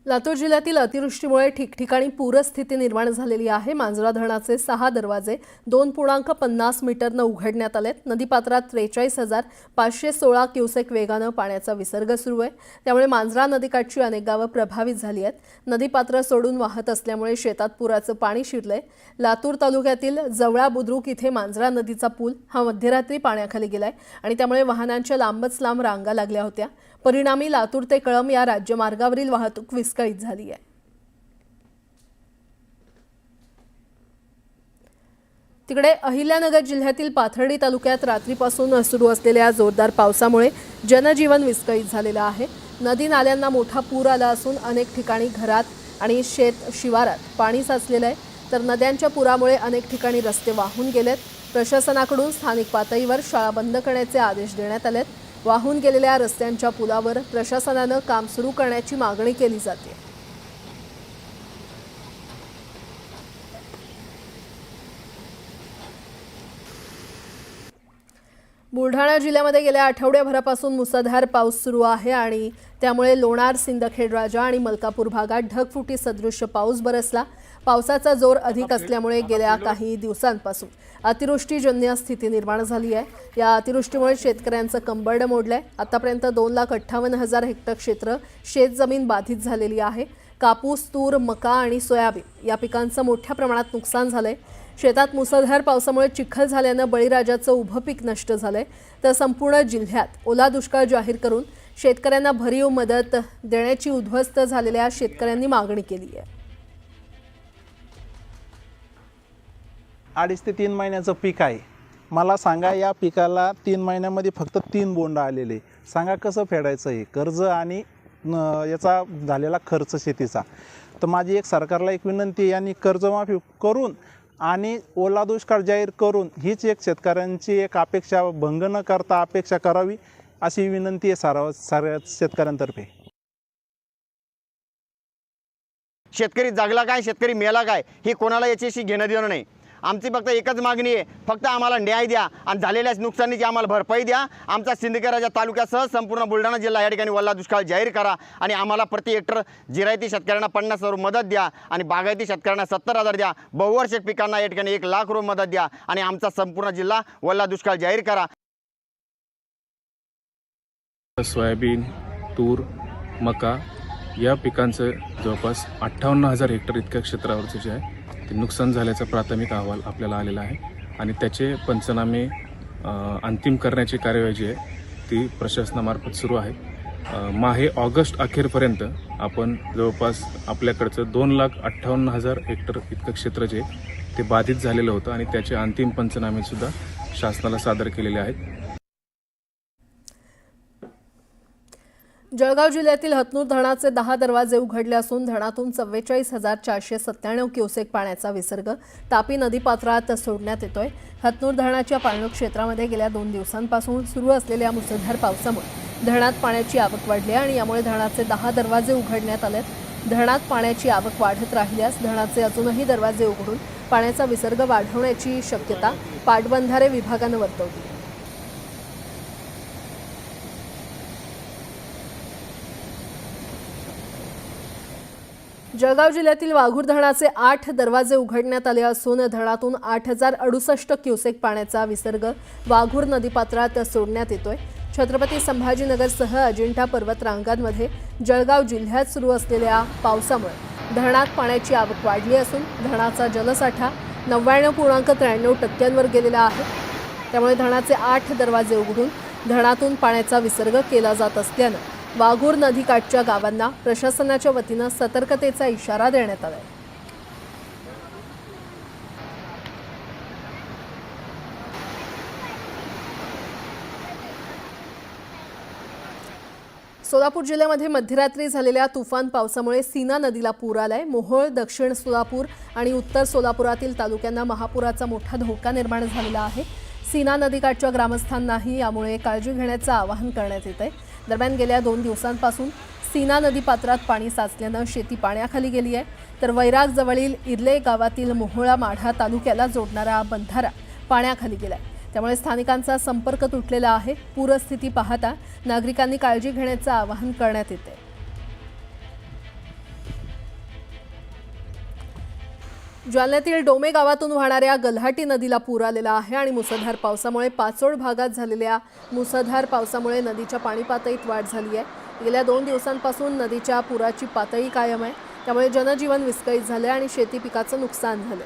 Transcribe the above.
लातूर जिल्ह्यातील अतिवृष्टीमुळे ठिकठिकाणी पूरस्थिती निर्माण झालेली आहे। मांजरा धरणाचे 6 दरवाजे 2.50 मीटरने उघडण्यात आलेत। नदीपात्रात 43,516 क्युसेक वेगाने पाण्याचा विसर्ग सुरू आहे। त्यामुळे मांजरा नदीकाठची अनेक गावं प्रभावित झाली आहेत। नदीपात्र सोडून वाहत असल्यामुळे शेतात पुराचं पाणी शिरलंय। लातूर तालुक्यातील जवळा बुद्रुक इथे मांजरा नदीचा पूल हा मध्यरात्री पाण्याखाली गेलाय आणि त्यामुळे वाहनांच्या लांबच लांब रांगा लागल्या होत्या। परिणामी लातूर ते कळंब या राज्यमार्गावरील वाहतूक विस्कळीत झाली आहे। तिकडे अहिल्यानगर जिल्ह्यातील पाथर्डी तालुक्यात रात्रीपासून सुरू असलेल्या जोरदार पावसामुळे जनजीवन विस्कळीत झालेलं आहे। नदी नाल्यांना मोठा पूर आला असून अनेक ठिकाणी घरात आणि शेत शिवारात पाणी साचलेलं आहे। तर नद्यांच्या पुरामुळे अनेक ठिकाणी रस्ते वाहून गेलेत। प्रशासनाकडून स्थानिक पातळीवर शाळा बंद करण्याचे आदेश देण्यात आलेत। वाहून गेलेल्या रस्त्यांच्या पुलावर प्रशासनाने काम सुरू करण्याची मागणी केली जाते। बुलढाणा जिल्ह्यामध्ये गेल्या आठवड्याभरापासून मुसळधार पाऊस सुरू आहे आणि त्यामुळे लोणार, सिंदखेड राजा आणि मलकापूर भागात ढगफुटी सदृश्य पाऊस बरसला। पावसाचा जोर अधिक असल्यामुळे गेल्या काही दिवसांपासून अतिवृष्टीजन्य स्थिती निर्माण झाली आहे। या अतिवृष्टीमुळे शेतकऱ्यांचं कंबरडं मोडलंय। आतापर्यंत 2,58,000 हेक्टर क्षेत्र शेतजमीन बाधित झालेली आहे। कापूस, तूर, मका आणि सोयाबीन या पिकांचं मोठ्या प्रमाणात नुकसान झालंय। शेतात मुसळधार पावसामुळे चिखल झाल्याने बळीराजाचं उभं पीक नष्ट झालंय। तर संपूर्ण जिल्ह्यात ओला दुष्काळ जाहीर करून शेतकऱ्यांना भरीव मदत देण्याची उद्ध्वस्त झालेल्या शेतकऱ्यांनी मागणी केली आहे। 2.5 ते 3 महिन्याचं पीक आहे। मला सांगा, या पिकाला 3 महिन्यामध्ये फक्त 3 बोंड आलेले। सांगा कसं फेडायचं हे कर्ज आणि याचा झालेला खर्च शेतीचा। तर माझी एक सरकारला एक विनंती, यांनी कर्जमाफी करून आणि ओला दुष्काळ जाहीर करून हीच एक शेतकऱ्यांची एक अपेक्षा भंग न करता अपेक्षा करावी अशी विनंती आहे साऱ्या शेतकऱ्यांतर्फे। शेतकरी जगला काय, शेतकरी मेला काय, हे कोणाला याच्याशी घेणं देणं नाही। आमची फक्त एकच मागणी आहे, फक्त आम्हाला न्याय द्या आणि झालेल्या नुकसानीची आम्हाला भरपाई द्या। आमचा सिंदखेड राजा तालुक्यासह संपूर्ण बुलढाणा जिल्हा या ठिकाणी ओला दुष्काळ जाहीर करा आणि आम्हाला प्रति हेक्टर जिरायती शेतकऱ्यांना 50,000 मदत द्या आणि बागायती शेतकऱ्यांना 70,000 द्या। बहुवार्षिक पिकांना या ठिकाणी 1,00,000 मदत द्या आणि आमचा संपूर्ण जिल्हा ओला दुष्काळ जाहीर करा। सोयाबीन, तूर, मका या पिकांचं जवळपास 58,000 हेक्टर इतक्या क्षेत्रावरचं जे आहे ते नुकसान झाल्याचा प्राथमिक अहवाल आपल्याला आलेला आहे आणि त्याचे पंचनामे अंतिम करण्याची कार्यवाही जी आहे ती प्रशासनामार्फत सुरू आहे। माहे ऑगस्ट अखेरपर्यंत आपण जवळपास आपल्याकडचं 2,58,000 हेक्टर इतकं क्षेत्र जे ते बाधित झालेलं होतं आणि त्याचे अंतिम पंचनामेसुद्धा शासनाला सादर केलेले आहेत। जळगाव जिल्ह्यातील हतनूर धरणाचे 10 दरवाजे उघडले असून धरणातून 44,497 क्युसेक पाण्याचा विसर्ग तापी नदीपात्रात सोडण्यात येतोय। हतनूर धरणाच्या पाणलोट क्षेत्रामध्ये गेल्या 2 दिवसांपासून सुरू असलेल्या मुसळधार पावसामुळे धरणात पाण्याची आवक वाढली आणि यामुळे धरणाचे 10 दरवाजे उघडण्यात आलेत। धरणात पाण्याची आवक वाढत राहिल्यास धरणाचे अजूनही दरवाजे उघडून पाण्याचा विसर्ग वाढवण्याची शक्यता पाटबंधारे विभागाने वर्तवली। जळगाव जिल्ह्यातील वाघूर धरणाचे 8 दरवाजे उघडण्यात आले असून धरणातून 8,068 क्युसेक पाण्याचा विसर्ग वाघूर नदीपात्रात सोडण्यात येतोय। छत्रपती संभाजीनगरसह अजिंठा पर्वतरांगांमध्ये जळगाव जिल्ह्यात सुरू असलेल्या पावसामुळे धरणात पाण्याची आवक वाढली असून धरणाचा जलसाठा 99.93% गेलेला आहे। त्यामुळे धरणाचे 8 दरवाजे उघडून धरणातून पाण्याचा विसर्ग केला जात असल्याने वाघूर नदीकाठच्या गावांना प्रशासनाच्या वतीने सतर्कतेचा इशारा देण्यात आला आहे। सोलापूर जिल्ह्यामध्ये मध्यरात्री झालेल्या तुफान पावसामुळे सीना नदीला पूर आलाय। मोहोळ, दक्षिण सोलापूर आणि उत्तर सोलापुरातील तालुक्यांना महापुराचा मोठा धोका निर्माण झालेला आहे। सीना नदीकाठच्या ग्रामस्थांनाही यामुळे काळजी घेण्याचं आवाहन करण्यात येत आहे। दरम्यान गेल्या 2 दिवसांपासून सीना नदीपात्रात पाणी साचल्याने शेती पाण्याखाली गेली आहे। तर वैराग जवळील इर्ले गावातील मोहोळा माढा तालुक्याला जोडणारा बंधारा पाण्याखाली गेलाय। त्यामुळे स्थानिकांचा संपर्क तुटलेला आहे। पूरस्थिती पाहता नागरिकांनी काळजी घेण्याचं आवाहन करण्यात येते। जालन्यातील डोमे गावातून वाहणाऱ्या गल्हाटी नदीला पूर आलेला आहे आणि मुसळधार पावसामुळे पाचोड भागात झालेल्या मुसळधार पावसामुळे नदीच्या पाणी पातळीत वाढ झाली आहे। गेल्या 2 दिवसांपासून नदीच्या पुराची पातळी कायम आहे, त्यामुळे जनजीवन विस्कळीत झाले आणि शेती पिकाचं नुकसान झालं।